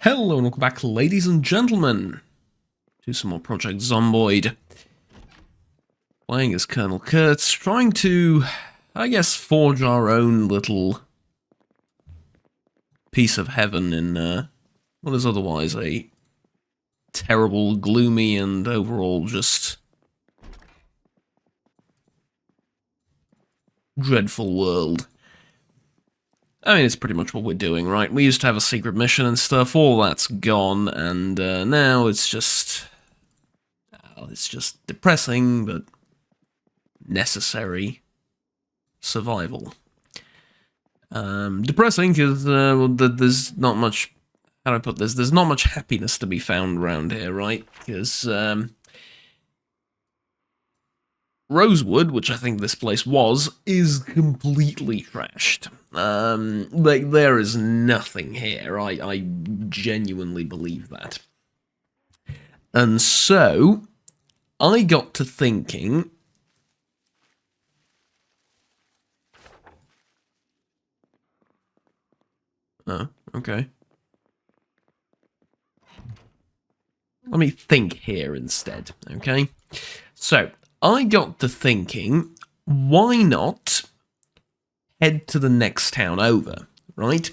Hello and welcome back, ladies and gentlemen, to some more Project Zomboid. Playing as Colonel Kurtz, trying to, I guess, forge our own little piece of heaven in what is otherwise a terrible, gloomy, and overall just dreadful world. I mean, it's pretty much what we're doing, right? We used to have a secret mission and stuff, all that's gone, and now it's just depressing, but necessary survival. Depressing because there's not much, how do I put this, there's not much happiness to be found around here, right? Because Rosewood, which I think this place was, is completely trashed. Like, there is nothing here. I genuinely believe that. And so, I got to thinking, oh, okay. Let me think here instead, okay? So, I got to thinking, why not head to the next town over, right?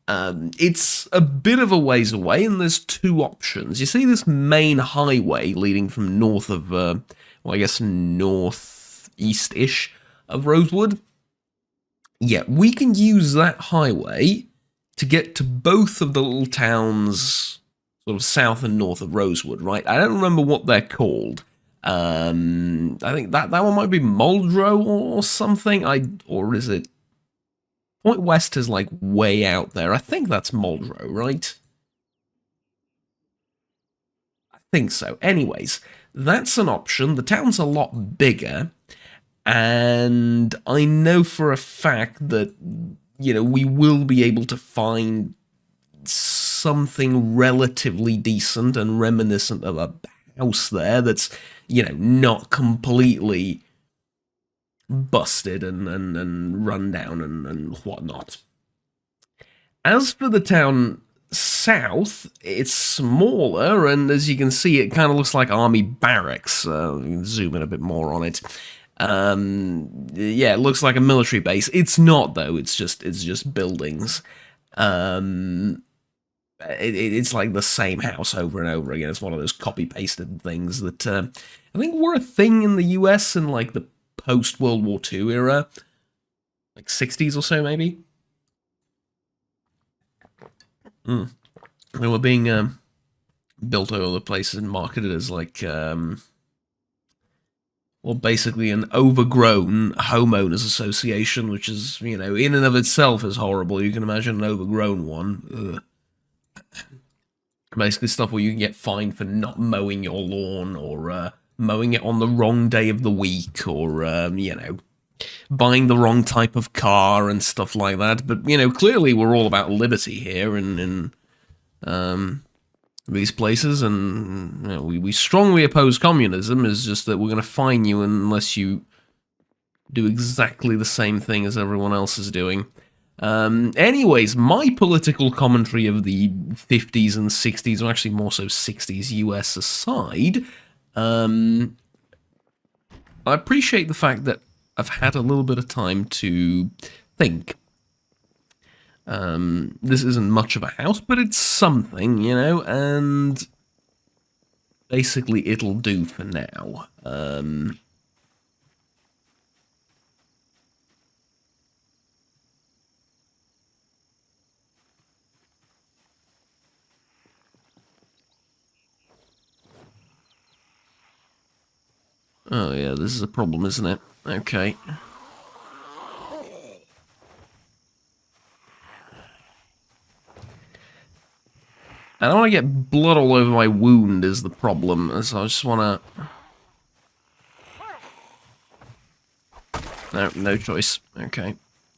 It's a bit of a ways away, and there's two options. You see this main highway leading from north of, well, I guess northeast-ish of Rosewood? Yeah, we can use that highway to get to both of the little towns sort of south and north of Rosewood, right? I don't remember what they're called. I think that one might be Muldrow or something. Or is it? Point West is like way out there. I think that's Muldrow, right? I think so. Anyways, that's an option. The town's a lot bigger, and I know for a fact that, you know, we will be able to find something relatively decent and reminiscent of a house there that's, you know, not completely busted and run down and whatnot. As for the town south, it's smaller, and as you can see, it kind of looks like army barracks. You can zoom in a bit more on it. Yeah, it looks like a military base. It's not, though. It's just buildings. It's like the same house over and over again. It's one of those copy-pasted things that I think were a thing in the US in like the post-World War II era, like 60s or so, maybe. They were being built all over the places and marketed as like, well, basically an overgrown homeowners association, which is, you know, in and of itself is horrible. You can imagine an overgrown one. Ugh. Basically stuff where you can get fined for not mowing your lawn, or mowing it on the wrong day of the week, or, you know, buying the wrong type of car and stuff like that. But, you know, clearly we're all about liberty here in these places, and, you know, we strongly oppose communism. It's just that we're going to fine you unless you do exactly the same thing as everyone else is doing. Anyways, my political commentary of the 50s and 60s, or actually more so 60s US aside, I appreciate the fact that I've had a little bit of time to think. This isn't much of a house, but it's something, you know, and basically it'll do for now. Oh yeah, this is a problem, isn't it? Okay. I don't want to get blood all over my wound is the problem, so I just want to... No choice. Okay.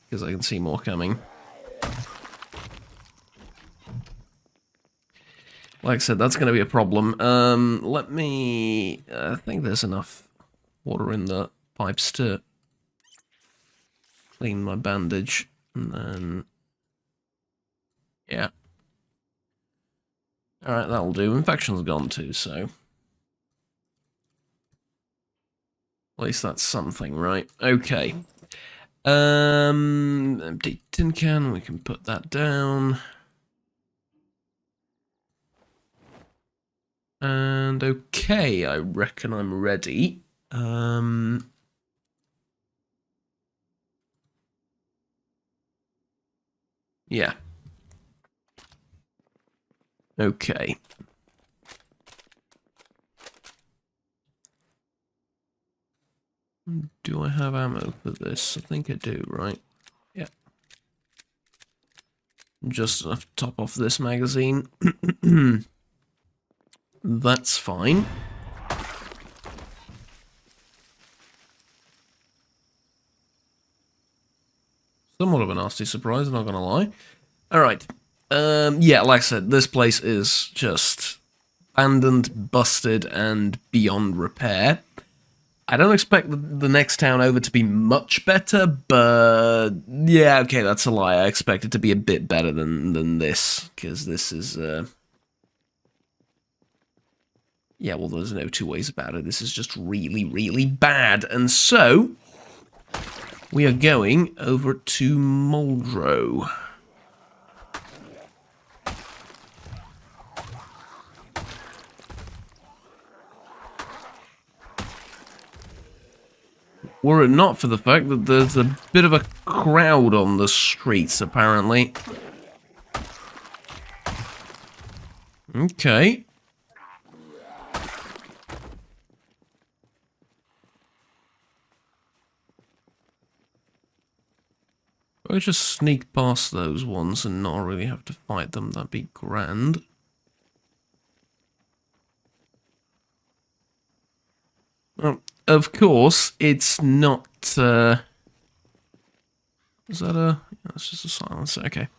Because I can see more coming. Like I said, that's going to be a problem. Let me... I think there's enough water in the pipes to clean my bandage. And then... yeah. Alright, that'll do. Infection's gone too, so... At least that's something, right? Okay. Empty tin can, we can put that down. And okay, I reckon I'm ready. Yeah. Okay. Do I have ammo for this? I think I do, right? Yeah. Just enough to top off this magazine. That's fine. Somewhat of a nasty surprise, I'm not gonna lie. Alright. Yeah, like I said, this place is just abandoned, busted, and beyond repair. I don't expect the next town over to be much better, but yeah, okay, that's a lie. I expect it to be a bit better than this, because this is, yeah, well, there's no two ways about it. This is just really, really bad, and so we are going over to Muldrow. Were it not for the fact that there's a bit of a crowd on the streets, apparently. Okay. If I just sneak past those ones and not really have to fight them, that'd be grand. Well, of course, it's not, is that a... That's just a silencer, okay.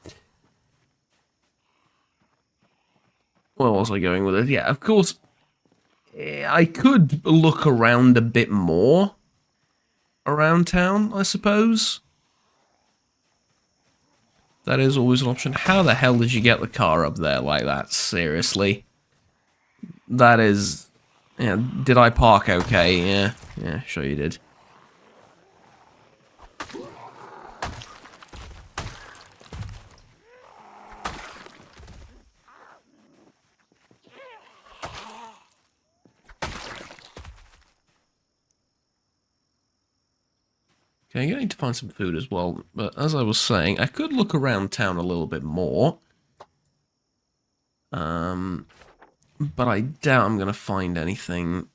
Where was I going with it? Yeah, of course, I could look around a bit more around town, I suppose. That is always an option. How the hell did you get the car up there like that? Seriously. That is... Yeah, did I park okay? Yeah, sure you did. Okay, I need to find some food as well, but as I was saying, I could look around town a little bit more. But I doubt I'm going to find anything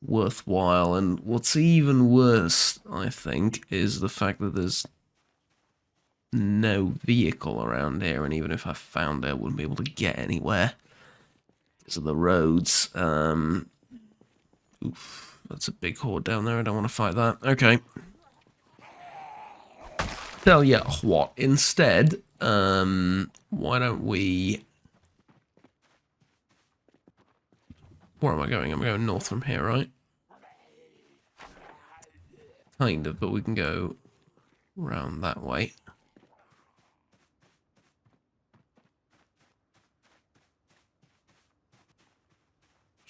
worthwhile, and what's even worse, I think, is the fact that there's no vehicle around here, and even if I found it, I wouldn't be able to get anywhere because of the roads. Oof, that's a big horde down there, I don't want to fight that. Okay. Tell ya what, instead, why don't we... Where am I going? I'm going north from here, right? Kind of, but we can go round that way.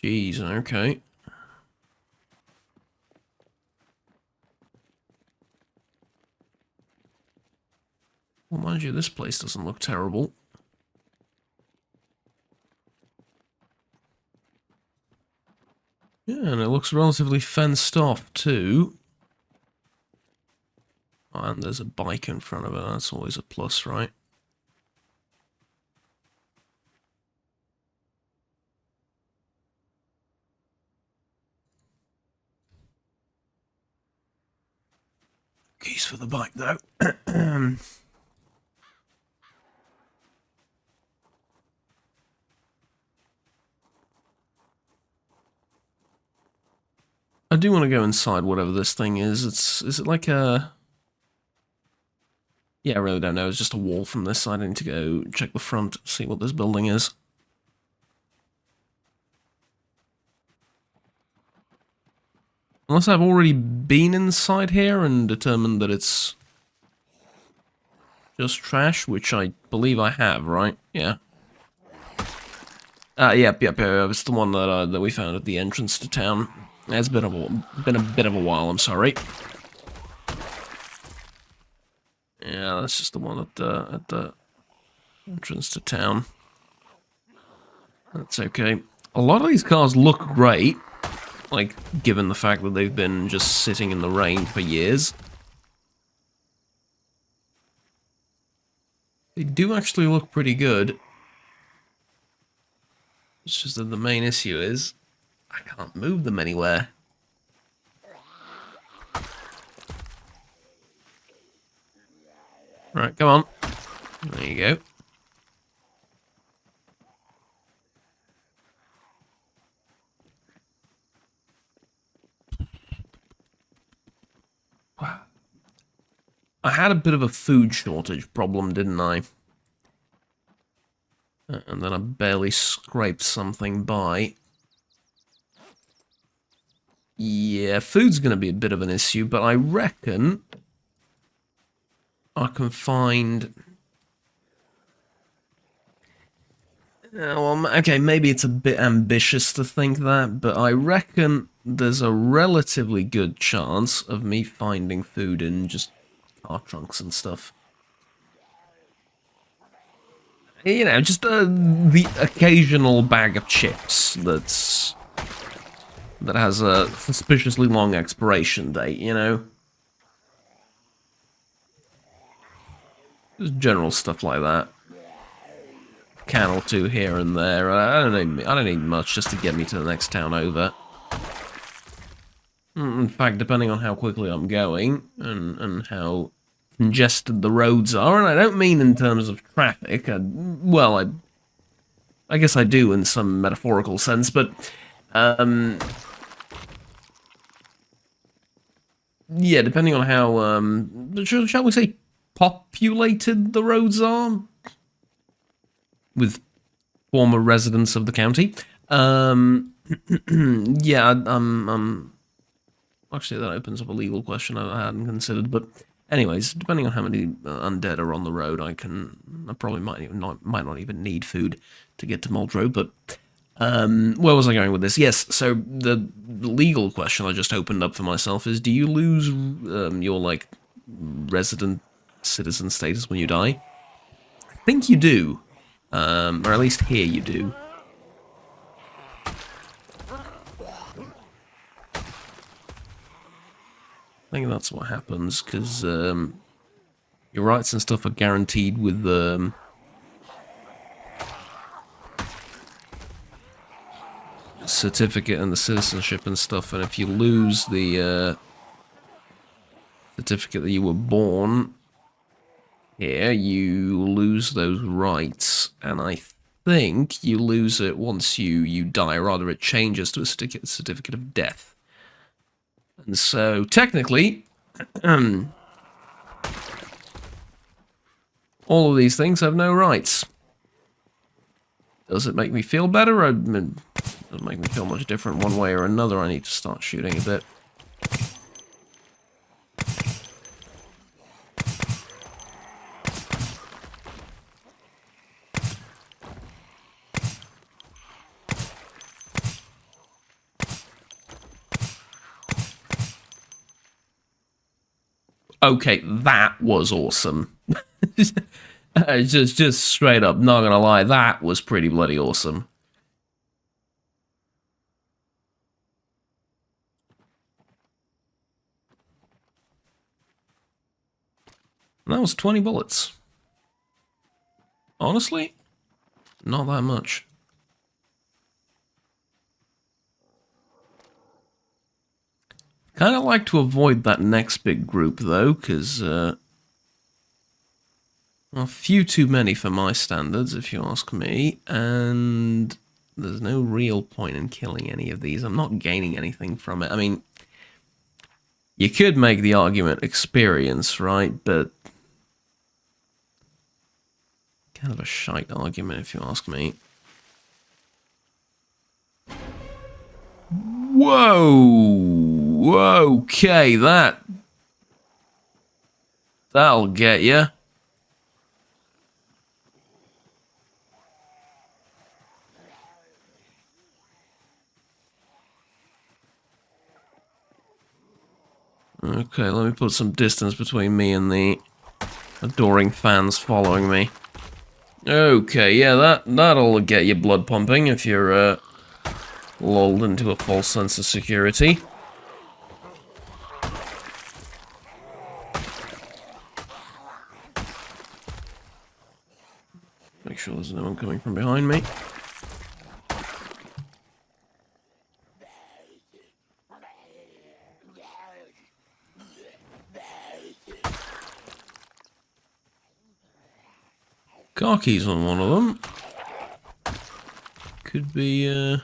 Jeez, okay. Well, mind you, this place doesn't look terrible. Yeah, and it looks relatively fenced off, too. Oh, and there's a bike in front of it, that's always a plus, right? Keys for the bike, though. I do want to go inside whatever this thing is. Is it like a... Yeah, I really don't know. It's just a wall from this side. I need to go check the front, see what this building is. Unless I've already been inside here and determined that it's... Just trash, which I believe I have, right? Yeah. Yep. It's the one that we found at the entrance to town. It's been a bit of a while. I'm sorry. Yeah, that's just the one at the entrance to town. That's okay. A lot of these cars look great, like given the fact that they've been just sitting in the rain for years. They do actually look pretty good. It's just that the main issue is I can't move them anywhere. Right, come on. There you go. Wow. I had a bit of a food shortage problem, didn't I? And then I barely scraped something by. Yeah, food's going to be a bit of an issue, but I reckon I can find... well, okay, maybe it's a bit ambitious to think that, but I reckon there's a relatively good chance of me finding food in just car trunks and stuff. You know, just the occasional bag of chips that has a suspiciously long expiration date, you know? Just general stuff like that. A can or two here and there. I don't need much just to get me to the next town over. In fact, depending on how quickly I'm going and how congested the roads are, and I don't mean in terms of traffic. I guess I do in some metaphorical sense, but yeah, depending on how shall we say populated the roads are with former residents of the county. Yeah, actually that opens up a legal question I hadn't considered, but anyways, depending on how many undead are on the road, I probably might not even need food to get to Muldrow, but where was I going with this? Yes, so the legal question I just opened up for myself is, do you lose your, like, resident citizen status when you die? I think you do, or at least here you do. I think that's what happens, because your rights and stuff are guaranteed with the certificate and the citizenship and stuff, and if you lose the certificate that you were born here, you lose those rights, and I think you lose it once you die, or rather it changes to a certificate of death. And so, technically, all of these things have no rights. Does it make me feel better? It doesn't make me feel much different one way or another. I need to start shooting a bit. Okay, that was awesome. just straight up, not gonna lie, that was pretty bloody awesome. And that was 20 bullets. Honestly, not that much. Kind of like to avoid that next big group, though, because, a few too many for my standards, if you ask me, and there's no real point in killing any of these. I'm not gaining anything from it. I mean, you could make the argument experience, right, but kind of a shite argument, if you ask me. Whoa! Okay, that'll get you. Okay, let me put some distance between me and the adoring fans following me. Okay, yeah, that'll get your blood pumping if you're lulled into a false sense of security. Make sure there's no one coming from behind me. Car keys on one of them. Could be,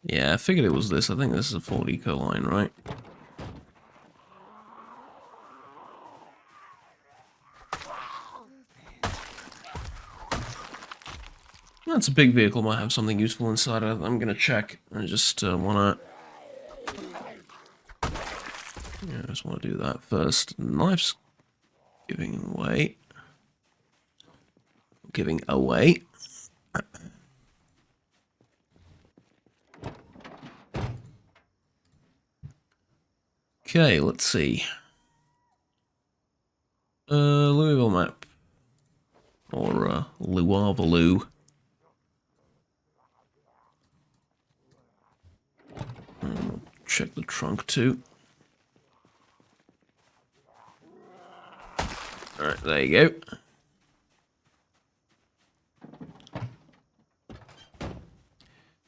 yeah, I figured it was this. I think this is a Ford Ecoline, right? That's a big vehicle, might have something useful inside. I'm gonna check. I just wanna... Yeah, I just wanna do that first. Knife's giving away. Giving away. Okay, let's see. Louisville map. Or, Louisville. Check the trunk, too. Alright, there you go.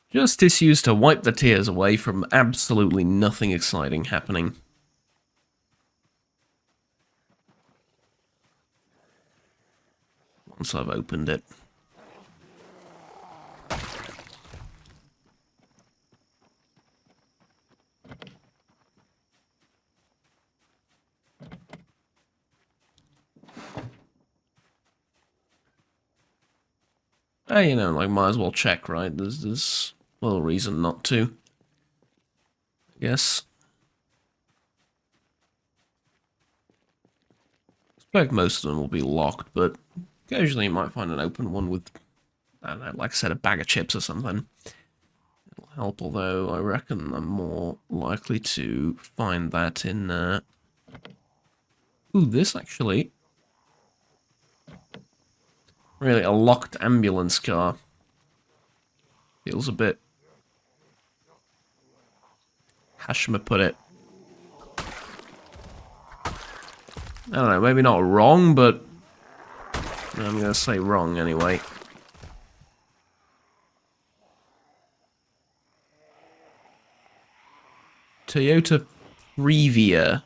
Justice used to wipe the tears away from absolutely nothing exciting happening. Once I've opened it. Hey, you know, like, might as well check, right? There's little reason not to. I guess. I expect most of them will be locked, but occasionally you might find an open one with, I don't know, like I said, a bag of chips or something. It'll help, although I reckon I'm more likely to find that in, Ooh, this actually. Really, a locked ambulance car. Feels a bit... How should I put it? I don't know, maybe not wrong, but... I'm gonna say wrong anyway. Toyota Previa.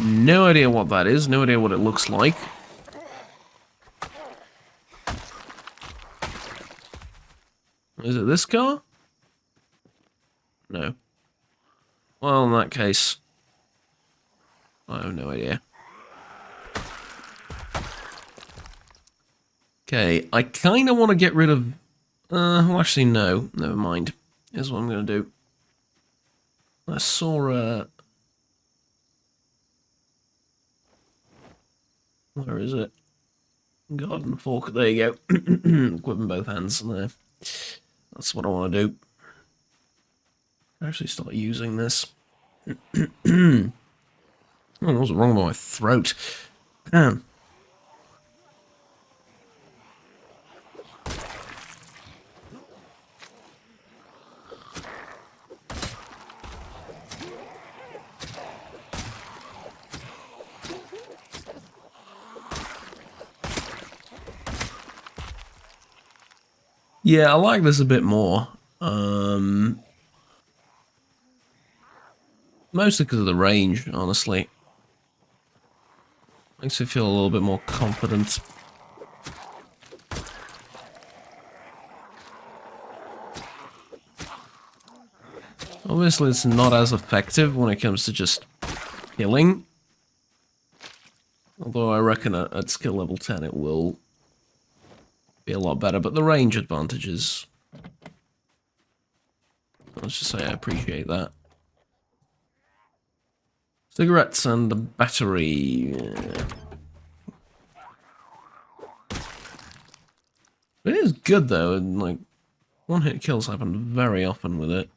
No idea what that is, no idea what it looks like. Is it this car? No. Well, in that case, I have no idea. Okay, I kind of want to get rid of... well, actually, no. Never mind. Here's what I'm going to do. I saw a... Where is it? Garden fork. There you go. Equipping both hands there. That's what I want to do. Actually start using this. Oh, what's wrong with my throat? Damn. Yeah, I like this a bit more. Mostly because of the range, honestly. Makes me feel a little bit more confident. Obviously, it's not as effective when it comes to just killing. Although I reckon at skill level 10 it will be a lot better, but the range advantages... Let's just say I appreciate that. Cigarettes and a battery. It is good though, and like One-hit kills happen very often with it.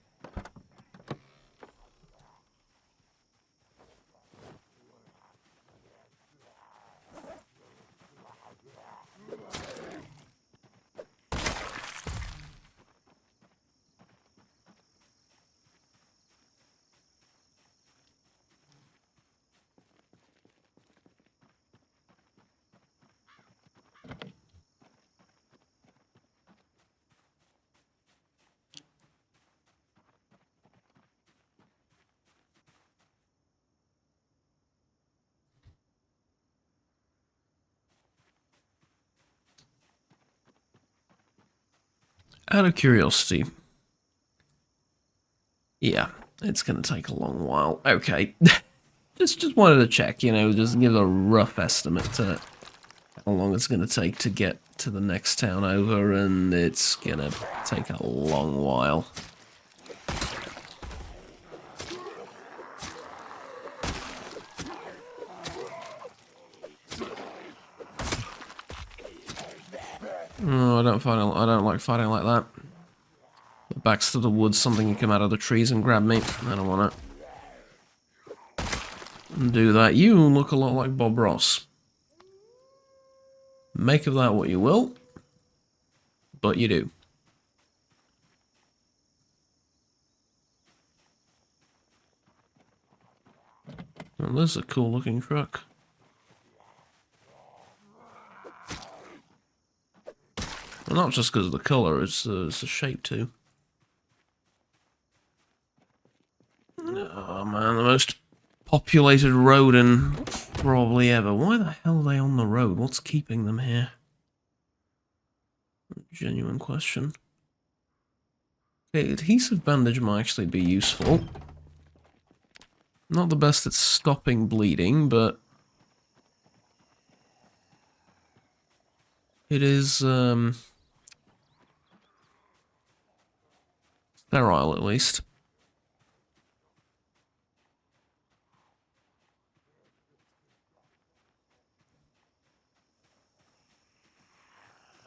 Out of curiosity. Yeah, it's going to take a long while. Okay. just wanted to check, you know, just give a rough estimate to how long it's going to take to get to the next town over, and it's going to take a long while. Oh, I don't like fighting like that. The backs to the woods, something can come out of the trees and grab me. I don't want to do that. You look a lot like Bob Ross. Make of that what you will, but you do. Well, this is a cool looking truck. Well, not just because of the colour, it's the shape too. Oh man, the most populated road in probably ever. Why the hell are they on the road? What's keeping them here? Genuine question. Okay, adhesive bandage might actually be useful. Not the best at stopping bleeding, but it is sterile at least.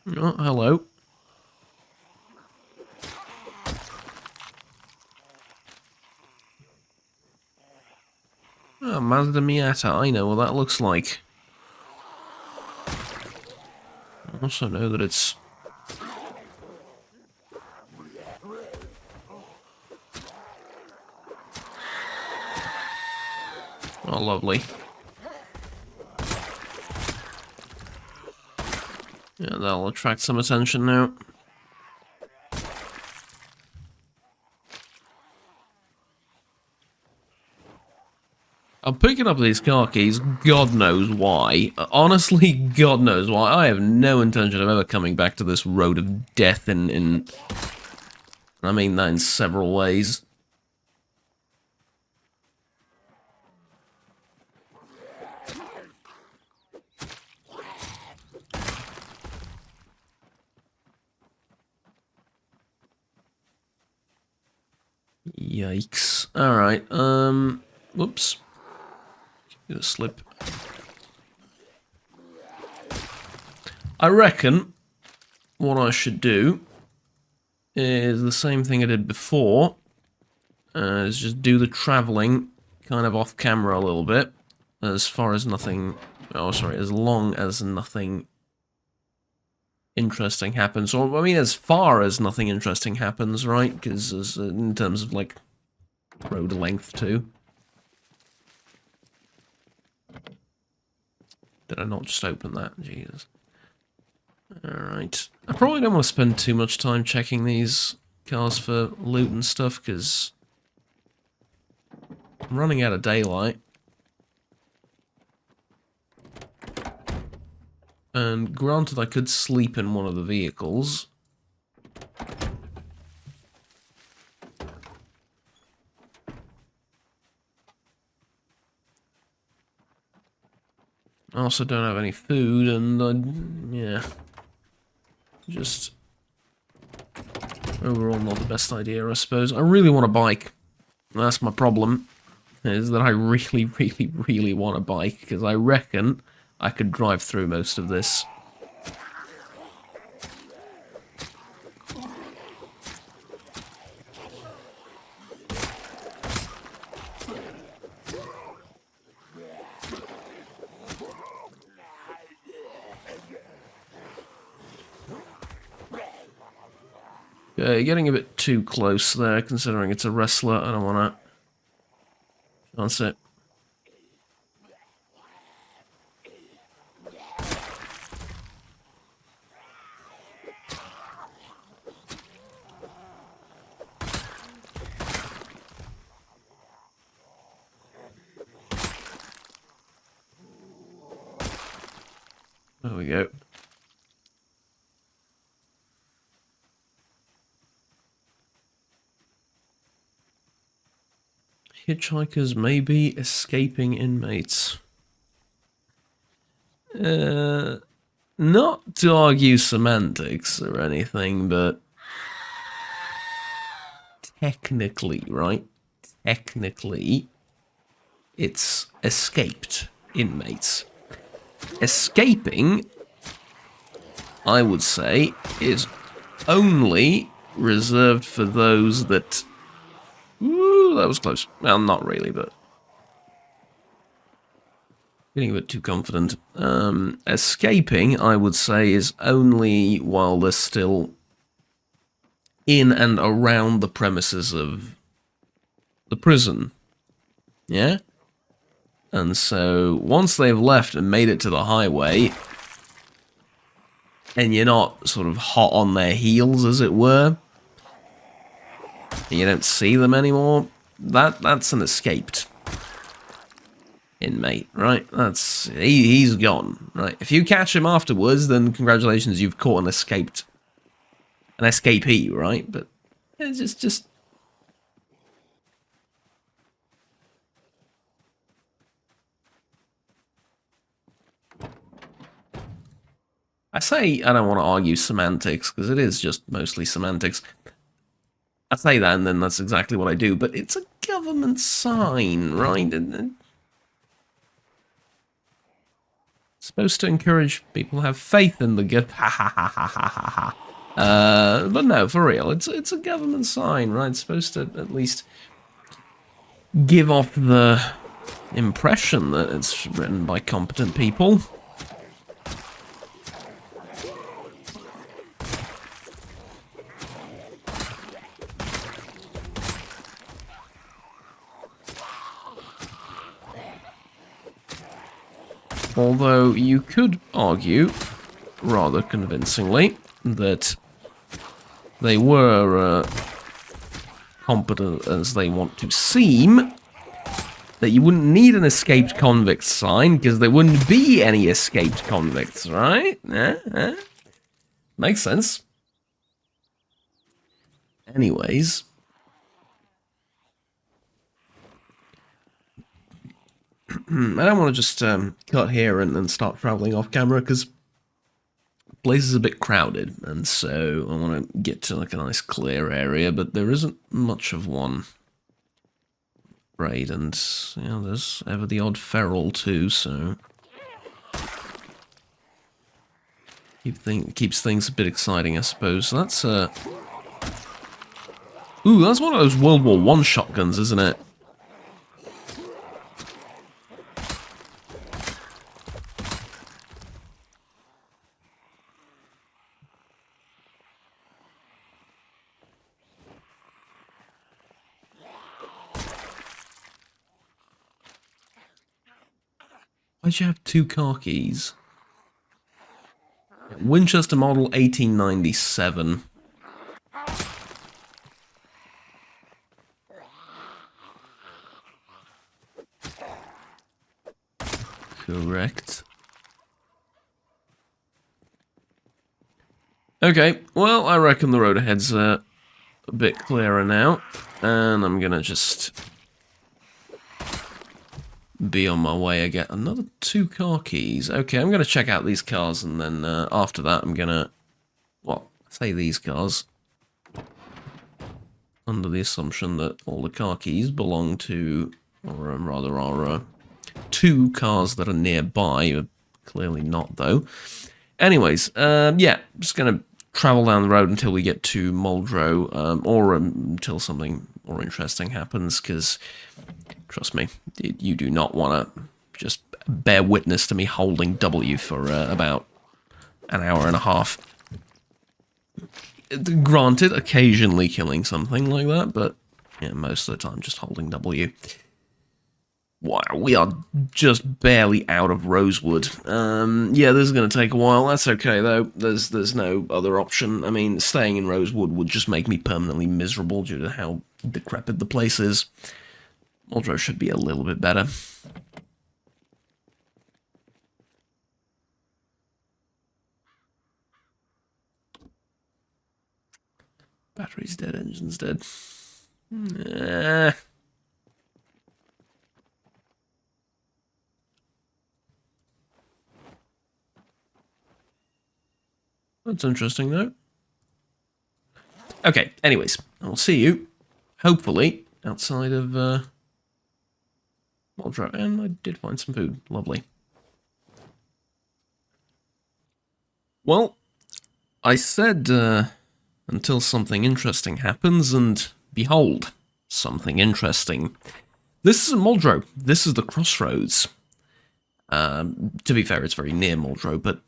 Oh, hello. Oh, Mazda Miata, I know what that looks like. I also know that it's... Oh, lovely. Yeah, that'll attract some attention now. I'm picking up these car keys, God knows why. Honestly, God knows why. I have no intention of ever coming back to this road of death in I mean that in several ways. Yikes. Alright, whoops. Gonna slip. I reckon what I should do is the same thing I did before, is just do the travelling kind of off camera a little bit, as far as nothing, oh sorry, as long as nothing interesting happens, or I mean as far as nothing interesting happens, right, because in terms of like road length too. Did I not just open that? Jesus. Alright. I probably don't want to spend too much time checking these cars for loot and stuff, because I'm running out of daylight. And granted, I could sleep in one of the vehicles. I also don't have any food, and yeah. Just overall not the best idea, I suppose. I really want a bike. That's my problem, is that I really, really, really want a bike, because I reckon I could drive through most of this. Okay, getting a bit too close there, considering it's a wrestler. I don't want to chance it. There we go. Hitchhikers may be escaping inmates. Not to argue semantics or anything, but technically, right? Technically, it's escaped inmates. Escaping, I would say, is only reserved for those that... Ooh, that was close. Well, not really, but... Getting a bit too confident. Escaping, I would say, is only while they're still in and around the premises of the prison. Yeah? And so, once they've left and made it to the highway, and you're not sort of hot on their heels, as it were, and you don't see them anymore, that's an escaped inmate, right? He's gone, right? If you catch him afterwards, then congratulations, you've caught an escapee, right? But it's just I say I don't want to argue semantics, because it is just mostly semantics. I say that, and then that's exactly what I do, but it's a government sign, right? Supposed to encourage people to have faith in the good. Ha ha ha ha ha ha ha. But no, for real, it's a government sign, right? It's supposed to at least give off the impression that it's written by competent people. Although you could argue, rather convincingly, that they were competent as they want to seem, that you wouldn't need an escaped convict sign, because there wouldn't be any escaped convicts, right? Makes sense. Anyways... I don't want to just cut here and start traveling off camera, because the place is a bit crowded, and so I want to get to like a nice clear area, but there isn't much of one. Right, and you know, there's ever the odd feral too, so keeps things a bit exciting, I suppose. So that's ooh, that's one of those World War I shotguns, isn't it? Why'd you have two car keys? Winchester model 1897. Correct. Okay, well, I reckon the road ahead's a bit clearer now, and I'm gonna just be on my way again. Another two car keys. Okay, I'm gonna check out these cars, and then after that I'm gonna, well, say these cars, under the assumption that all the car keys belong to, or rather are two cars that are nearby. Clearly not, though. Anyways, yeah, just gonna travel down the road until we get to Muldrow, or until something more interesting happens, because, trust me, you do not want to just bear witness to me holding W for about an hour and a half. Granted, occasionally killing something like that, but yeah, most of the time just holding W. Wow, we are just barely out of rosewood. Yeah, this is going to take a while. That's okay, though. There's no other option. I mean, staying in rosewood would just make me permanently miserable due to how decrepit the place is. Muldrow should be a little bit better. Battery's dead, engine's dead. That's interesting, though. Okay, anyways, I'll see you, hopefully, outside of Muldrow. And I did find some food. Lovely. Well, I said until something interesting happens, and behold, something interesting. This isn't Muldrow. This is the crossroads. To be fair, it's very near Muldrow, but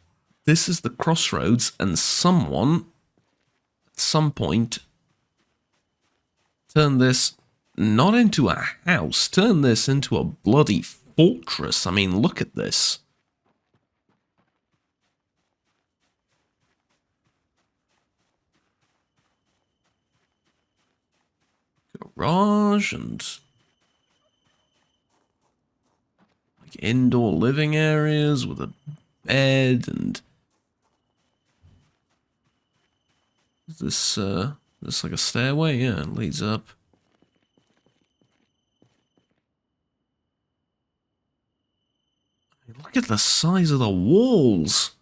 this is the crossroads, and someone, at some point, turned this not into a house, turned this into a bloody fortress. I mean, look at this. Garage and like indoor living areas with a bed and is this like a stairway? Yeah, it leads up. Look at the size of the walls.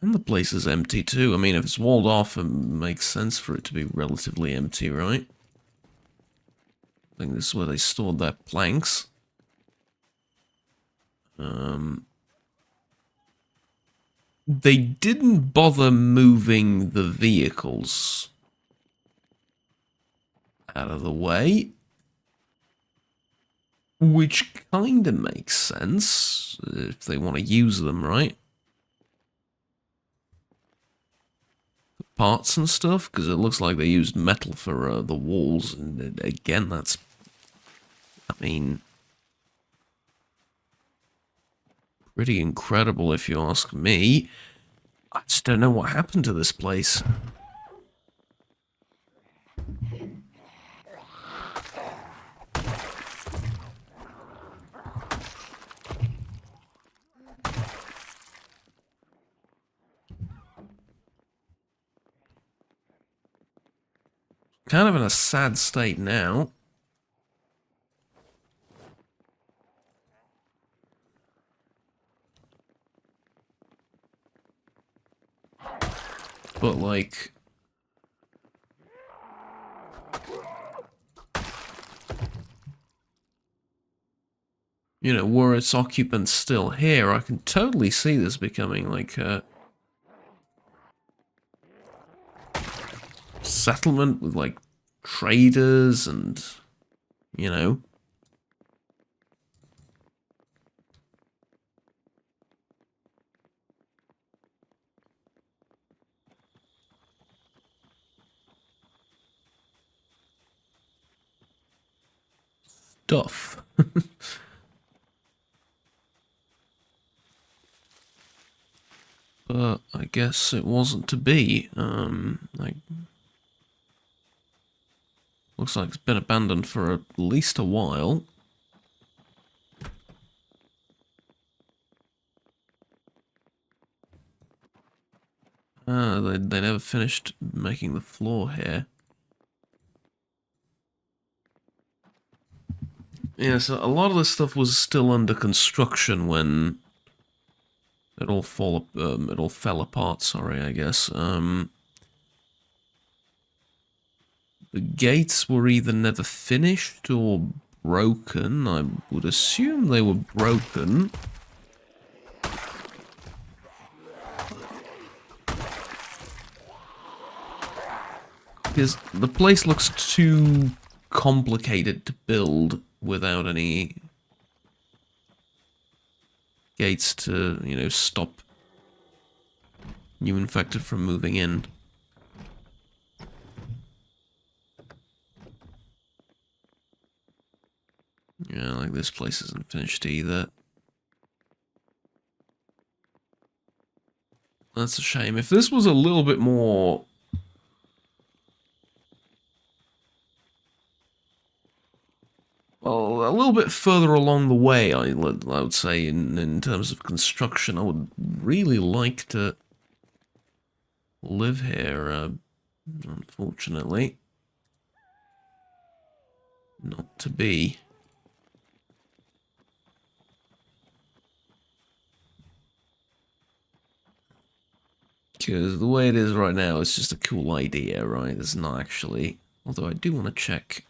And the place is empty too. I mean, if it's walled off, it makes sense for it to be relatively empty, right? I think this is where they stored their planks. They didn't bother moving the vehicles out of the way, which kind of makes sense if they want to use them, right? Parts and stuff, because it looks like they used metal for the walls, and again, that's, I mean, pretty incredible if you ask me. I just don't know what happened to this place. Kind of in a sad state now. But like, you know, were its occupants still here, I can totally see this becoming like a settlement with like traders and, you know. Stuff. But I guess it wasn't to be. Like, looks like it's been abandoned for at least a while. They never finished making the floor here. Yeah, so a lot of this stuff was still under construction when it all fell apart, sorry, I guess. The gates were either never finished or broken. I would assume they were broken. Because the place looks too complicated to build without any gates to, you know, stop new infected from moving in. Yeah, like this place isn't finished either. That's a shame. If this was a little bit more... well, a little bit further along the way, I would say, in terms of construction, I would really like to live here, unfortunately. Not to be. Because the way it is right now, it's just a cool idea, right? It's not actually... although I do want to check...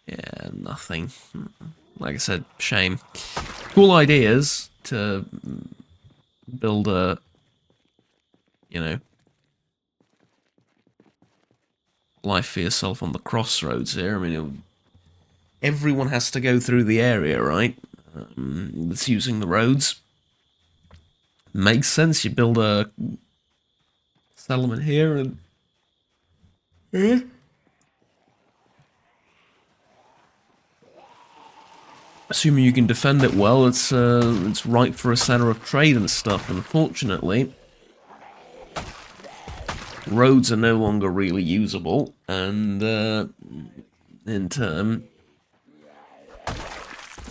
yeah, nothing. Like I said, shame. Cool ideas to build a... you know... life for yourself on the crossroads here. I mean, everyone has to go through the area, right? That's using the roads. Makes sense. You build a settlement here and... assuming you can defend it well, it's ripe for a center of trade and stuff. Unfortunately, roads are no longer really usable, and in turn,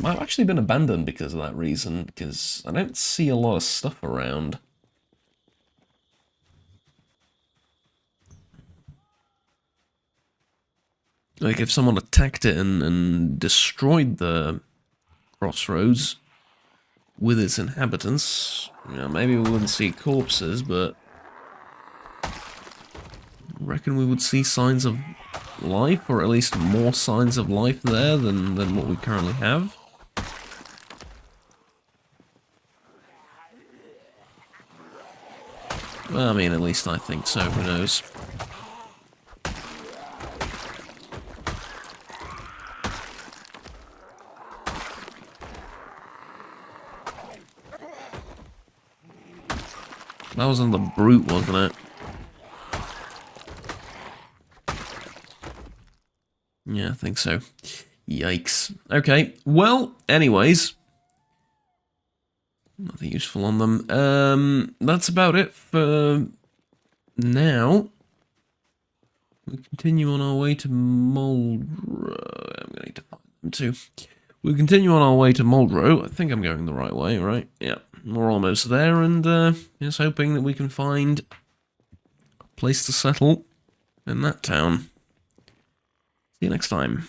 might have actually been abandoned because of that reason, because I don't see a lot of stuff around. Like, if someone attacked it and destroyed the crossroads with its inhabitants, you know, maybe we wouldn't see corpses, but I reckon we would see signs of life, or at least more signs of life there than what we currently have. Well, I mean, at least I think so, who knows. That was on the brute, wasn't it? Yeah, I think so. Yikes. Okay, well, anyways. Nothing useful on them. That's about it for now. We continue on our way to Muldrow. I'm going to need to find them too. We continue on our way to Muldrow. I think I'm going the right way, right? Yeah, we're almost there, and just hoping that we can find a place to settle in that town. See you next time.